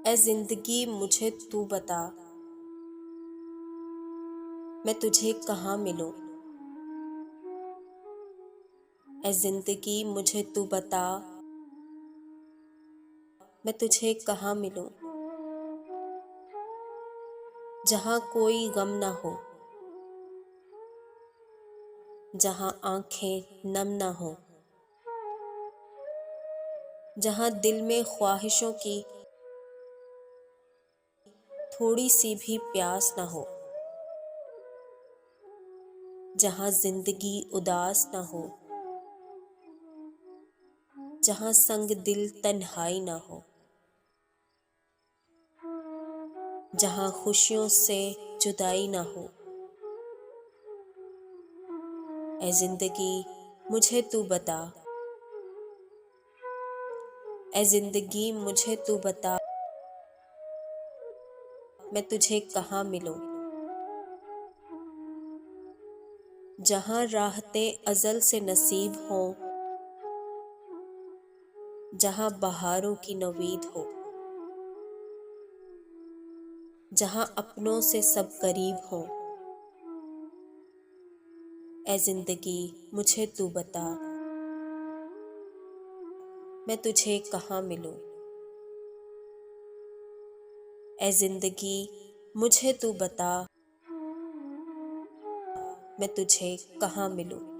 ए जिंदगी मुझे तू बता, मैं तुझे कहाँ मिलूं। ए जिंदगी मुझे तू बता, मैं तुझे कहाँ मिलूं। जहाँ कोई गम ना हो, जहाँ आंखें नम ना हो, जहाँ दिल में ख्वाहिशों की थोड़ी सी भी प्यास ना हो, जहाँ जिंदगी उदास ना हो, जहाँ संग दिल तन्हाई ना हो, जहाँ खुशियों से जुदाई ना हो। ए जिंदगी मुझे तू बता, ए जिंदगी मुझे तू बता, मैं तुझे कहाँ मिलूं। जहाँ राहते अज़ल से नसीब हों, जहाँ बहारों की नवीद हो, जहाँ अपनों से सब करीब हों। ए जिंदगी मुझे तू बता, मैं तुझे कहाँ मिलूं। ए जिंदगी मुझे तू बता, मैं तुझे कहाँ मिलूं।